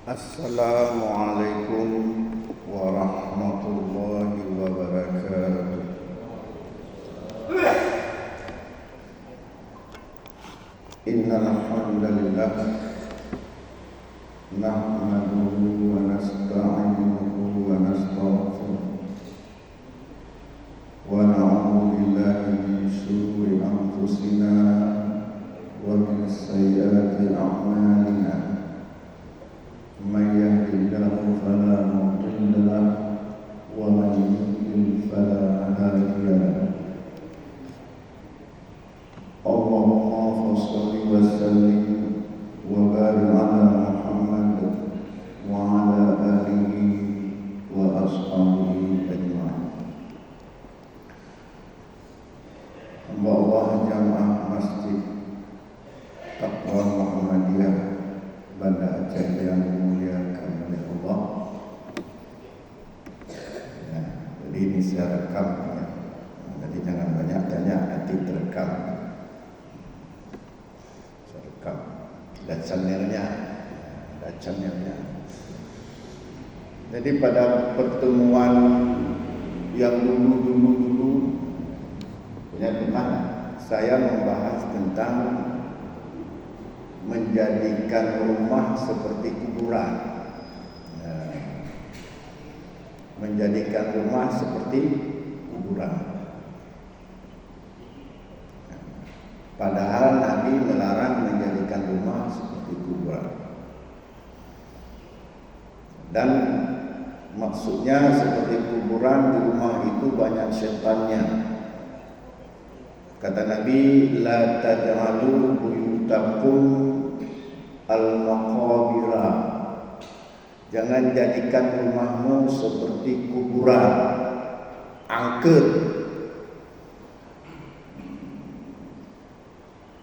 Assalamualaikum warahmatullahi wabarakatuh. Innal hamdalillah nahmaduhu wa nasta'inuhu wa nastaghfiruh wa na'udzu billahi min shururi anfusina wa min sayyiati a'malina. من يهد الله فلا مضل له ومن يضلل فلا هادي له. اللهم صل وسلم وبارك على محمد وعلى آله وأصحابه أجمعين. Hamba Allah jamaah Masjid Taqwa Muhammadiyah Banda Aceh yang dimuliakan oleh Allah. Ya, jadi ini saya rekam ya. Jadi jangan banyak tanya, nanti terekam. Saya rekam. Dan channelnya. Jadi pada pertemuan yang dulu punya teman, saya membahas tentang menjadikan rumah seperti kuburan. Menjadikan rumah seperti kuburan. Padahal Nabi melarang menjadikan rumah seperti kuburan. Dan maksudnya seperti kuburan, di rumah itu banyak setannya. Kata Nabi, la taj'alu buyutakum al-maqabira. Jangan jadikan rumahmu seperti kuburan, angker.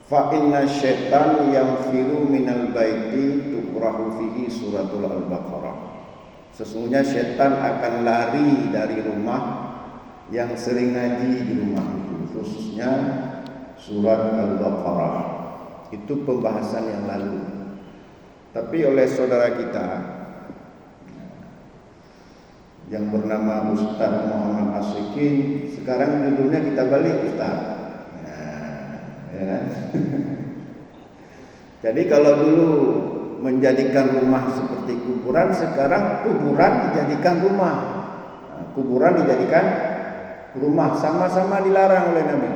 Fa inna syaitan yanfiru minal baiti tuqrahu fihi suratul al-baqarah. Sesungguhnya syaitan akan lari dari rumah yang sering ngaji di rumah itu, khususnya surat al-baqarah. Itu pembahasan yang lalu. Tapi oleh saudara kita yang bernama Ustaz Muhammad Asyikin, sekarang judulnya kita balik Ustaz. Ya kan? Jadi kalau dulu menjadikan rumah seperti kuburan, sekarang kuburan dijadikan rumah. Kuburan dijadikan rumah, sama-sama dilarang oleh Nabi.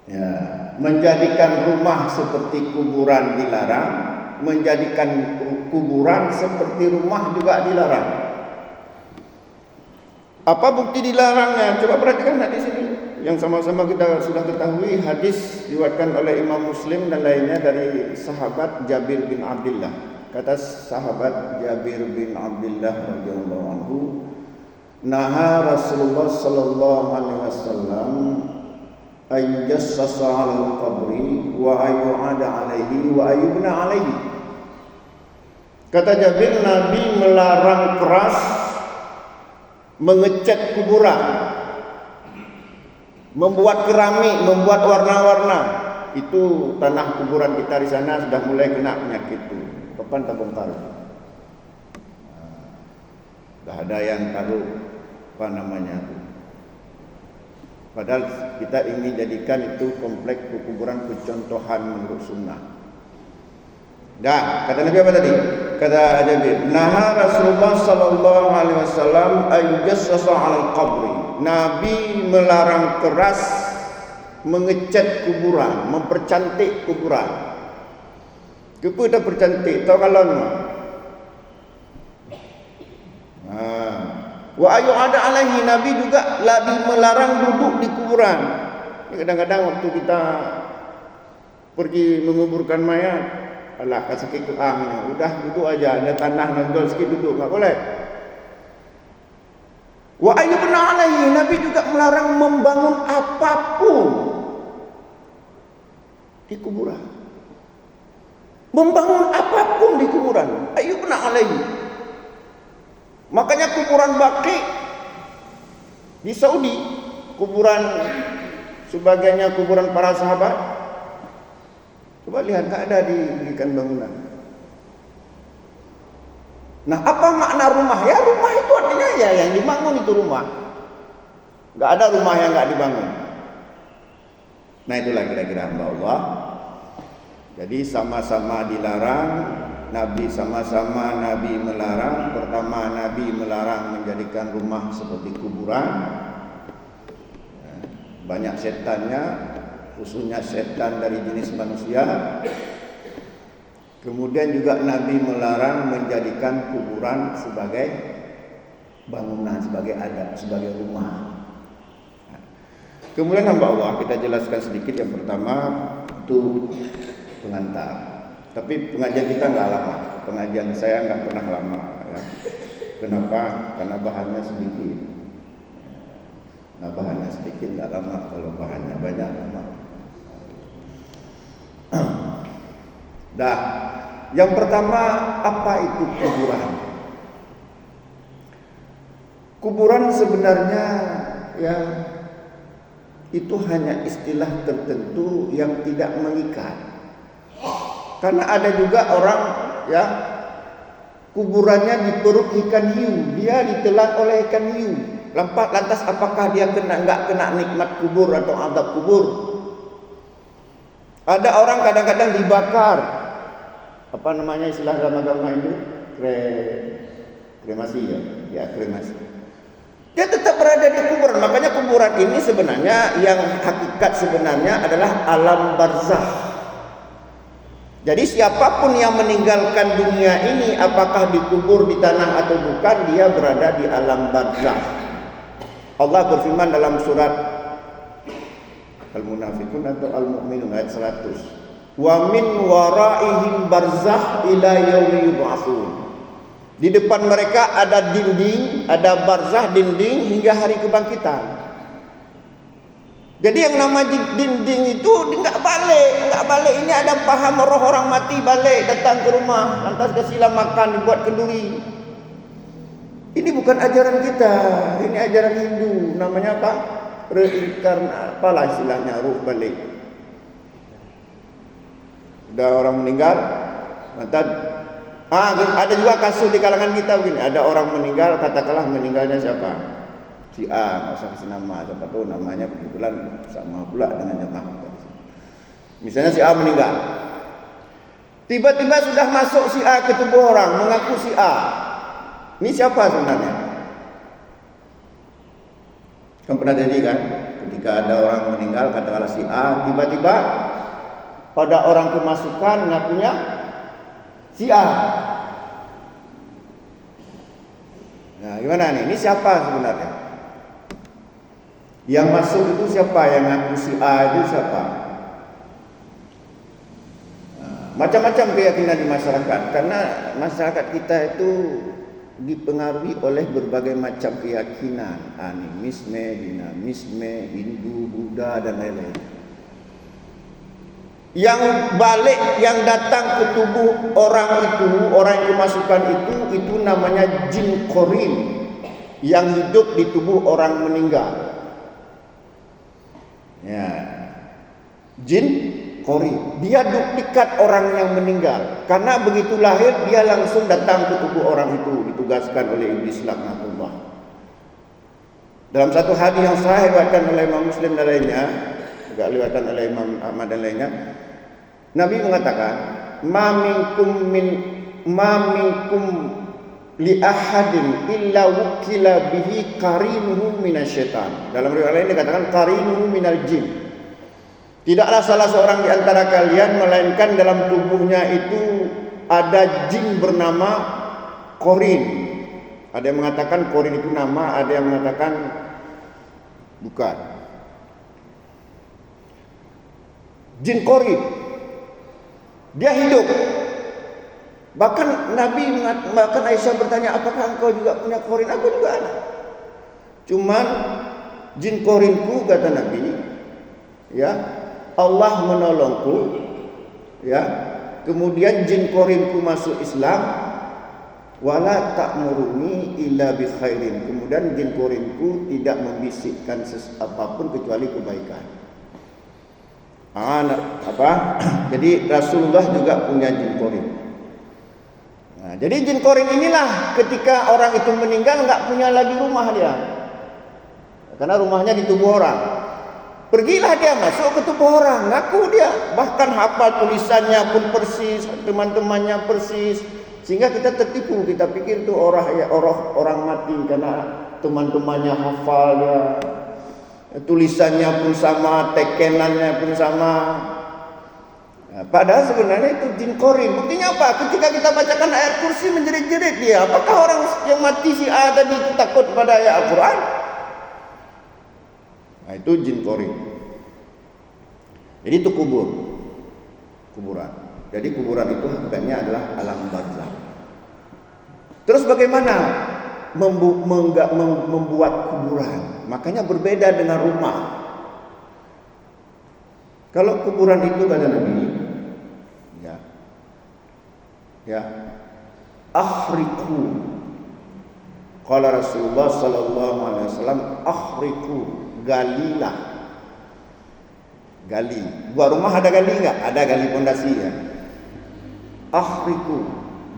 Ya, menjadikan rumah seperti kuburan dilarang, menjadikan kuburan seperti rumah juga dilarang. Apa bukti dilarangnya? Coba perhatikan hadis ini yang sama-sama kita sudah ketahui. Hadis diriwayatkan oleh Imam Muslim dan lainnya dari sahabat Jabir bin Abdullah. Kata sahabat Jabir bin Abdullah radhiyallahu anhu, naha Rasulullah sallallahu alaihi wasallam ayyassasa 'alal qabri wa ayyu'ada 'alaihi wa ayyubna 'alaihi. Kata Jabir, Nabi melarang keras mengecat kuburan, membuat keramik, membuat warna-warna. Itu tanah kuburan kita di sana sudah mulai kena penyakit itu. Kapan tak bongkar? Dah ada yang taruh apa namanya itu. Padahal kita ingin jadikan itu kompleks kuburan percontohan menurut sunnah. Dah, kata Nabi apa tadi? Kata Jabir, naha Rasulullah sallallahu alaihi wasallam ayyassasa 'alal qabri. Nabi melarang keras mengecat kuburan, mempercantik kuburan. Apa dah percantik? Tahu kalau ni? Wa ayyu'ada 'alaihi, Nabi juga lebih melarang duduk di kuburan. Kadang-kadang waktu kita pergi menguburkan mayat, alah kasih sikit udah duduk aja, ada tanah nonjol sikit duduk, enggak boleh. Wa ayyubna 'alaihi, Nabi juga melarang membangun apapun di kuburan. Membangun apapun di kuburan, ayyubna 'alaihi. Makanya kuburan Baqi di Saudi, kuburan sebagainya kuburan para sahabat, coba lihat, tak ada didirikan bangunan. Nah, apa makna rumah? Ya, rumah itu artinya ya yang dibangun itu rumah. Enggak ada rumah yang enggak dibangun. Nah, itulah kira-kira hamba Allah. Jadi sama-sama dilarang, sama-sama Nabi melarang. Pertama, Nabi melarang menjadikan rumah seperti kuburan. Banyak setannya, khususnya setan dari jenis manusia. Kemudian juga Nabi melarang menjadikan kuburan sebagai bangunan, sebagai adat, sebagai rumah. Kemudian hamba Allah, kita jelaskan sedikit. Yang pertama itu pengantar. Tapi pengajian kita nggak lama. Pengajian saya nggak pernah lama. Ya. Kenapa? Karena bahannya sedikit. Nah, bahannya sedikit nggak lama. Kalau bahannya banyak lama. Dah. Yang pertama, apa itu kuburan? Kuburan sebenarnya ya itu hanya istilah tertentu yang tidak mengikat. Karena ada juga orang ya kuburannya di perut ikan hiu, dia ditelan oleh ikan hiu. Lantas apakah dia enggak kena nikmat kubur atau azab kubur? Ada orang kadang-kadang dibakar. Apa namanya istilah dalam agama itu? Kremasi ya. Ya, kremasi. Dia tetap berada di kuburan. Makanya kuburan ini sebenarnya yang hakikat sebenarnya adalah alam barzakh. Jadi siapapun yang meninggalkan dunia ini, apakah dikubur di tanah atau bukan, dia berada di alam barzakh. Allah berfirman dalam surat Al-Munafiqun atau Al-Mu'minun ayat 100. Wa min waraihim barzakh ila yaumi yub'atsun. Di depan mereka ada dinding, ada barzakh dinding hingga hari kebangkitan. Jadi yang nama dinding itu enggak balik. Ini ada paham roh orang mati balik datang ke rumah, lantas kasihlah makan, dibuat kenduri. Ini bukan ajaran kita, ini ajaran Hindu. Namanya apa? Reinkarnasi, apalah istilahnya, ruh balik. Ada orang meninggal, lantas ada juga kasus di kalangan kita begini. Ada orang meninggal, katakanlah meninggalnya siapa? Si A, nggak usah kasih nama, siapa tahu namanya kebetulan sama pula dengan jemaah. Misalnya si A meninggal, tiba-tiba sudah masuk si A ke tubuh orang, mengaku si A. Ini siapa sebenarnya? Kan pernah jadi kan? Ketika ada orang meninggal, katakanlah si A, tiba-tiba pada orang kemasukan ngakunya si A. Nah, gimana nih? Ini siapa sebenarnya? Yang masuk itu siapa? Yang ngaku si A itu siapa? Nah, macam-macam keyakinan di masyarakat. Karena masyarakat kita itu dipengaruhi oleh berbagai macam keyakinan, animisme, dinamisme, Hindu, Buddha dan lain-lain. Yang balik, yang datang ke tubuh orang itu, orang yang kemasukan itu namanya jin korin yang hidup di tubuh orang meninggal. Ya, jin korin, dia duplikat orang yang meninggal. Karena begitu lahir dia langsung datang ke tubuh orang itu, ditugaskan oleh iblis laknatullah. Dalam satu hadis yang sahih diriwayatkan oleh Imam Muslim dan lainnya, juga diriwayatkan oleh Imam Ahmad dan lainnya, Nabi mengatakan, ma minkum li ahadin illa wukila bihi qarinuhu minasyaitan. Dalam riwayat lain dikatakan qarinuhu minal jin. Tidaklah salah seorang di antara kalian melainkan dalam tubuhnya itu ada jin bernama Korin. Ada yang mengatakan Korin itu nama, ada yang mengatakan bukan. Jin Korin. Dia hidup. Bahkan Aisyah bertanya, apakah engkau juga punya korin? Aku juga ada. Cuman jin korinku, kata Nabi, ya, Allah menolongku, ya. Kemudian jin korinku masuk Islam, wala ta'muruni illa bi khairin. Kemudian jin korinku tidak membisikkan apapun kecuali kebaikan. Jadi Rasulullah juga punya jin korin. Nah, Nah, jadi jin korin inilah ketika orang itu meninggal nggak punya lagi rumah dia, karena rumahnya di tubuh orang. Pergilah dia masuk ke tubuh orang, ngaku dia, bahkan hafal tulisannya pun persis, teman-temannya persis, sehingga kita tertipu, kita pikir itu orang mati karena teman-temannya hafal ya, tulisannya pun sama, tekenannya pun sama. Nah, padahal sebenarnya itu jin korin. Buktinya apa? Ketika kita bacakan ayat kursi menjerit-jerit dia. Apakah orang yang mati si A tadi itu takut pada ayat Al-Quran? Nah, itu jin korin. Jadi itu kuburan. Jadi kuburan itu hakikatnya adalah alam barzakh. Terus bagaimana membuat kuburan? Makanya berbeda dengan rumah. Kalau kuburan itu kata Nabi, ya, akhriku. Qala Rasulullah sallallahu alaihi wasallam, akhriku, galilah. Gali. Buat rumah ada gali enggak? Ada gali pondasi ya. Akhriku,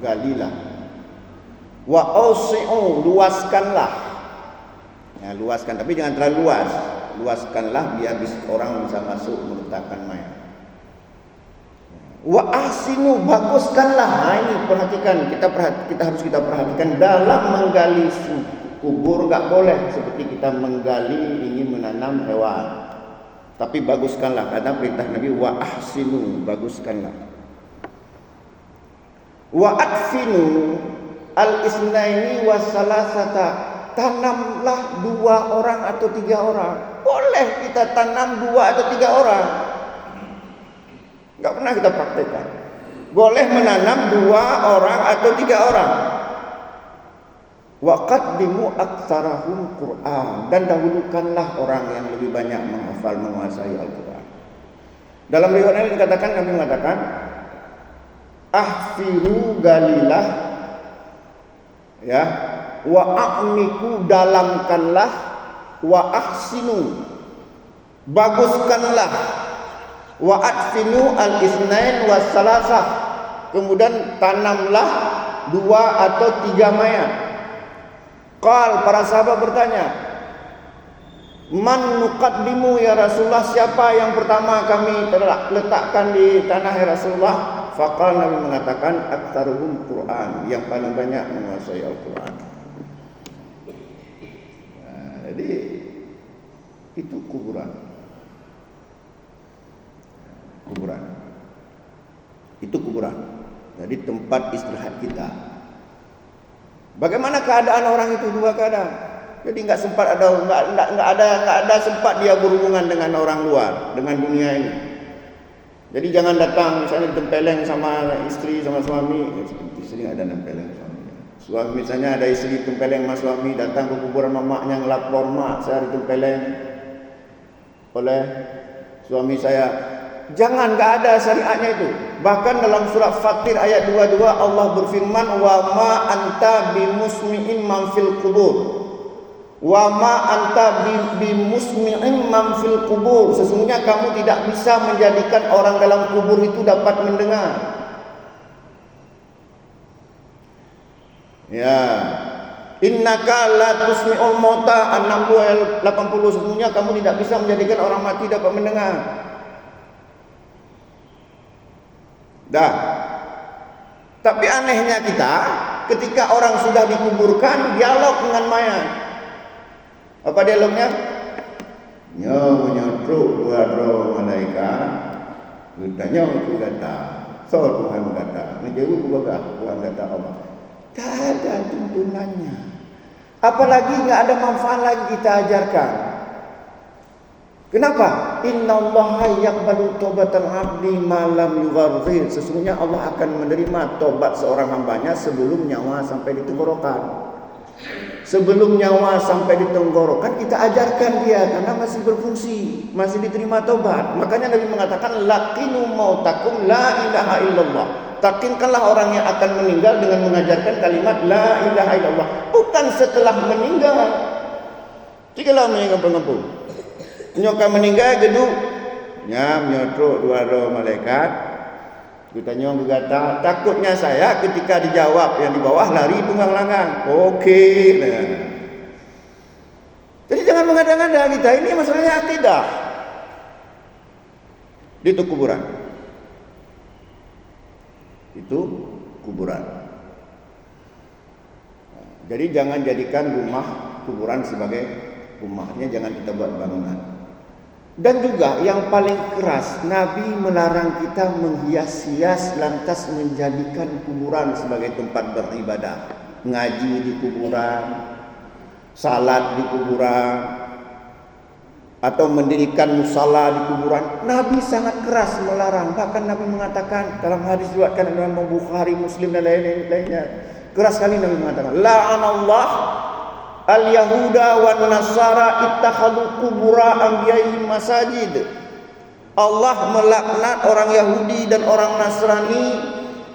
galilah. Wa ausi'u, luaskanlah. Ya, luaskan, tapi jangan terlalu luas. Luaskanlah biar orang bisa masuk meletakkan mayat. Wa ahsinu, baguskanlah. Nah, ini perhatikan, kita harus perhatikan dalam menggali kubur enggak boleh seperti kita menggali ingin menanam hewan. Tapi baguskanlah, karena perintah Nabi wa ahsinu, baguskanlah. Wa adfinu al-isnaini wa salasata, tanamlah 2 orang atau 3 orang. Boleh kita tanam 2 atau 3 orang. Enggak pernah kita praktekkan. Boleh menanam 2 orang atau 3 orang. Wa qaddimu aktsarahum Qur'an, dan dahulukanlah orang yang lebih banyak menghafal, menguasai Al-Qur'an. Dalam riwayat ini dikatakan, Nabi mengatakan, ahfiru galilah, ya, wa a'miku, dalamkanlah, wa ahsinu, baguskanlah, wa adfinu al-isnain was salasah, kemudian tanamlah 2 atau 3 mayat. Qal, para sahabat bertanya, man nuqaddimu ya Rasulullah, siapa yang pertama kami letakkan di tanah ya Rasulullah? Faqal, Nabi mengatakan, aktsaruhum Qur'an, yang paling banyak menguasai Al-Qur'an. Nah, jadi itu kuburan. Itu kuburan. Jadi tempat istirahat kita. Bagaimana keadaan orang itu? 2 keadaan. Jadi enggak ada sempat dia berhubungan dengan orang luar, dengan dunia ini. Jadi jangan datang misalnya ditempeleng sama istri, sama suami. Istri enggak ada nempeleng suami. Suami misalnya ada istri ditempeleng sama suami, datang ke kuburan mamaknya ngelapor, mak saya ditempeleng oleh suami saya. Jangan, enggak ada syariatnya itu. Bahkan dalam surat Fatir ayat 22 Allah berfirman, wa ma anta bimusmi'in man fil qubur. Wa ma anta bimusmi'in man fil qubur. Sesungguhnya kamu tidak bisa menjadikan orang dalam kubur itu dapat mendengar. Ya. Innaka la tusmi'ul mauta, 80. Sesungguhnya kamu tidak bisa menjadikan orang mati dapat mendengar. Dah. Tapi anehnya kita, ketika orang sudah dikuburkan, dialog dengan mayat. Apa dialognya? Menyotruk 2 roh malaikat, bertanya aku kata, so Tuhan kata, menjauh kubagah Tuhan kata Allah. Tak ada tuntunannya. Apalagi enggak ada manfaat lagi kita ajarkan. Kenapa? Innallaha yaqbalu taubatal 'abdi ma lam yugharghir. Sesungguhnya Allah akan menerima tobat seorang hambanya sebelum nyawa sampai di tenggorokan. Sebelum nyawa sampai di tenggorokan kita ajarkan dia, karena masih berfungsi, masih diterima tobat. Makanya Nabi mengatakan laqinu mautakum la ilaha illallah. Takinkanlah orang yang akan meninggal dengan mengajarkan kalimat la ilaha illallah, bukan setelah meninggal. Jikalau meninggal pengampun, nyoka meninggal gedung, menyotruk 2 roh malaikat, Kutanya orang berkata, takutnya saya ketika dijawab yang di bawah lari tunggang langgang. Okey. Nah. Jadi jangan mengada-ngada kita. Ini masalahnya akidah. Itu kuburan. Itu kuburan. Jadi jangan jadikan rumah kuburan sebagai rumahnya. Jangan kita buat bangunan. Dan juga yang paling keras, Nabi melarang kita menghias-hias lantas menjadikan kuburan sebagai tempat beribadah. Ngaji di kuburan, salat di kuburan, atau mendirikan musala di kuburan. Nabi sangat keras melarang. Bahkan Nabi mengatakan dalam hadis diriwayatkan oleh Imam Bukhari, Muslim dan lain-lainnya. Keras sekali Nabi mengatakan, la'anallah al-Yahuda wa Nasara ittakhadhu qubura anbiya'ihim masajid. Allah melaknat orang Yahudi dan orang Nasrani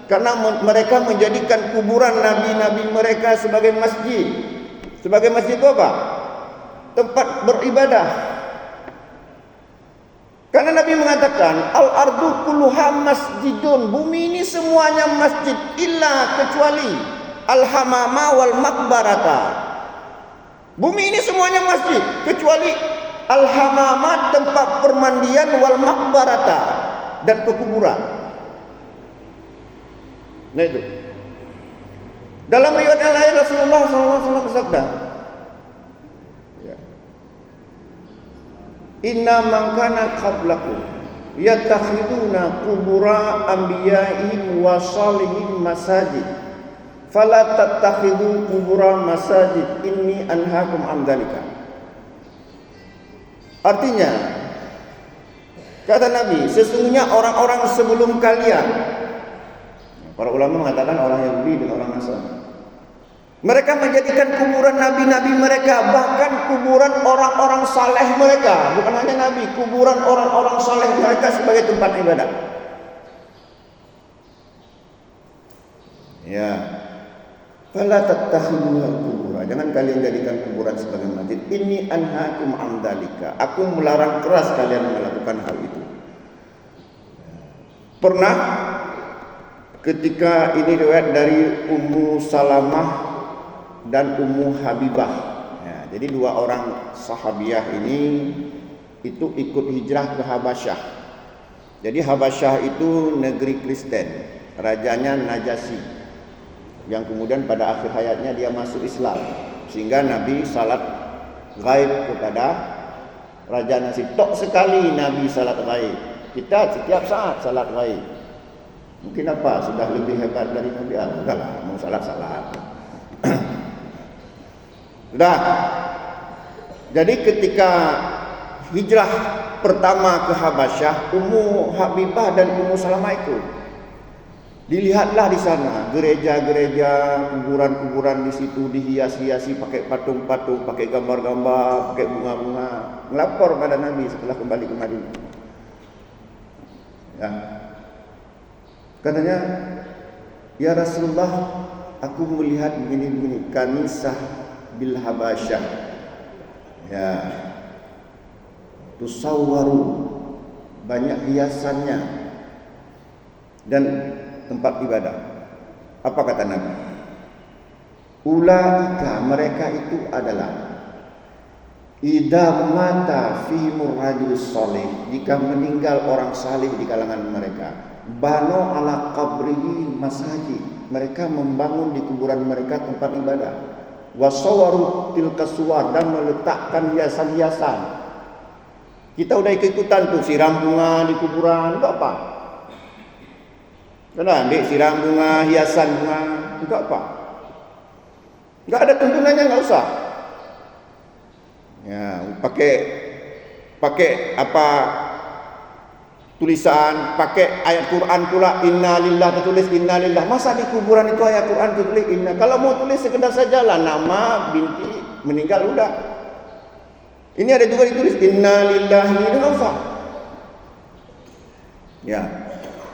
karena mereka menjadikan kuburan nabi-nabi mereka sebagai masjid. Sebagai masjid itu apa? Tempat beribadah. Karena Nabi mengatakan al-ardu kulluha masjidun. Bumi ini semuanya masjid illa kecuali al-hamama wal maqbarata. Bumi ini semuanya masjid kecuali al-hamamat, tempat permandian, wal maqbarata, dan pekuburan. Nah itu. Dalam riwayat yang lain Rasulullah SAW bersabda, inna man kana qablakum yattakhiduna qubura anbiya'ihim wa salihin masajid. Fala tattakhidhu qubura masajid inni anhaakum an dzalika. Artinya, kata Nabi, sesungguhnya orang-orang sebelum kalian, para ulama mengatakan orang Yahudi dan orang Nasrani, mereka menjadikan kuburan nabi-nabi mereka, bahkan kuburan orang-orang saleh mereka, bukan hanya nabi, kuburan orang-orang saleh mereka sebagai tempat ibadah. Ya. Fala tattakhiduha qubura. Jangan kalian jadikan kuburan sebagai masjid. Inni anhaakum an dzalika. Aku melarang keras kalian melakukan hal itu. Pernah ketika ini riwayat dari Ummu Salamah dan Ummu Habibah. Ya, jadi dua orang sahabiah ini itu ikut hijrah ke Habasyah. Jadi Habasyah itu negeri Kristen. Rajanya Najasyi, yang kemudian pada akhir hayatnya dia masuk Islam, sehingga Nabi salat ghaib kepada Raja Najasyi. Tok sekali Nabi salat ghaib. Kita setiap saat salat ghaib. Mungkin apa? Sudah lebih hebat dari Nabi? Enggaklah, mau salat-salat. Sudah. Jadi ketika hijrah pertama ke Habasyah, Ummu Habibah dan Ummu Salamah itu dilihatlah di sana gereja-gereja, kuburan-kuburan di situ dihias-hiasi pakai patung-patung, pakai gambar-gambar, pakai bunga-bunga. Melapor pada Nabi setelah kembali ke Madinah. Ya. Katanya, ya Rasulullah, aku melihat begini-begini, kanisah bil Habasyah. Ya. Tusawwaru, banyak hiasannya dan tempat ibadah. Apa kata Nabi? Ulaika, mereka itu adalah idza mata fihimur rajulus salih, jika meninggal orang salih di kalangan mereka, banu ala qabrihi masajid, mereka membangun di kuburan mereka tempat ibadah. Wasawaru tilka suwar, dan meletakkan hiasan-hiasan. Kita udah ikut-ikutan tuh siram bunga di kuburan, enggak apa? Kena ambil siram bunga, hiasan bunga, enggak apa? Enggak ada tuntunannya, enggak usah. Ya, pakai apa tulisan, pakai ayat Quran pula, innalillah, tertulis innalillah. Masa di kuburan itu ayat Quran tertulis inna? Kalau mau tulis sekedar sajalah nama binti meninggal udah. Ini ada juga ditulis innalillahi, enggak usah. Ya.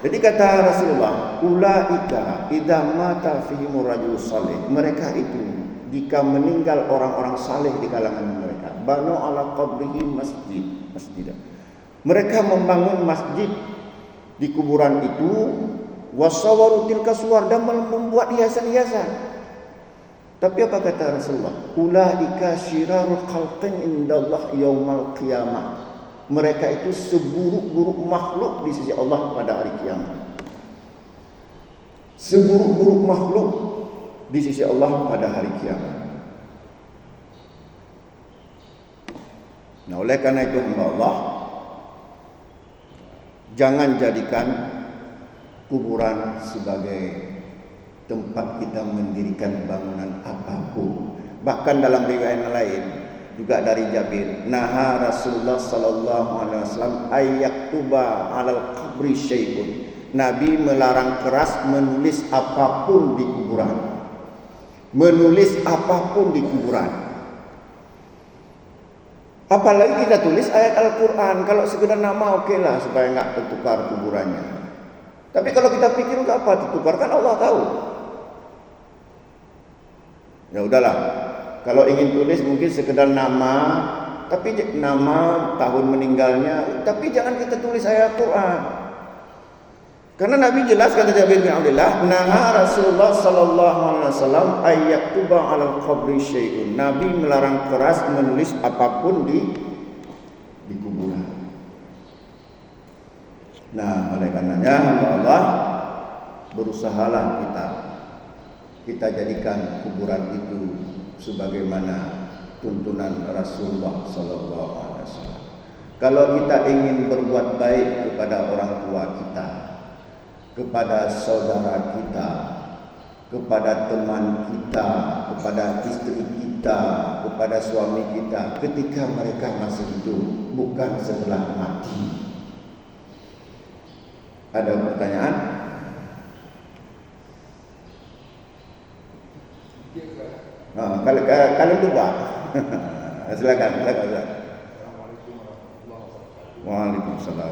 Jadi kata Rasulullah, ulaika idza mata fihimur rajulus salih, mereka itu jika meninggal orang-orang saleh di kalangan mereka, banu ala qabrihi masjid. Mereka membangun masjid di kuburan itu, Wasawaru tilka suwar, dan membuat hiasan-hiasan. Tapi apa kata Rasulullah? Ulaika syirarul khalqin indallah yaumal qiyamah. Mereka itu seburuk-buruk makhluk di sisi Allah pada hari kiamat. Seburuk-buruk makhluk di sisi Allah pada hari kiamat. Nah, oleh karena itu hamba Allah, jangan jadikan kuburan sebagai tempat kita mendirikan bangunan apapun. Bahkan dalam riwayat lain juga dari Jabir, naha Rasulullah sallallahu alaihi wasallam ayyaktuba 'alal qabri syai'un. Nabi melarang keras menulis apapun di kuburan. Menulis apapun di kuburan. Apalagi kita tulis ayat Al-Quran. Kalau sekedar nama okeylah, supaya enggak tertukar kuburannya. Tapi kalau kita pikir enggak apa tertukar, kan Allah tahu. Ya udahlah. Kalau ingin tulis mungkin sekedar nama, tapi nama, tahun meninggalnya, tapi jangan kita tulis ayat Al-Quran. Karena Nabi jelas, kata Jabir bin Abdullah, naha Rasulullah sallallahu alaihi wasallam ayyaktuba 'alal qabri syai'un. Nabi melarang keras menulis apapun di kuburan. Nah, oleh karenanya hamba Allah, berusahalah kita jadikan kuburan itu sebagaimana tuntunan Rasulullah sallallahu alaihi wasallam. Kalau kita ingin berbuat baik kepada orang tua kita, kepada saudara kita, kepada teman kita, kepada istri kita, kepada suami kita ketika mereka masih hidup, bukan setelah mati. Ada pertanyaan? Kalian coba. Silakan. Waalaikumsalam.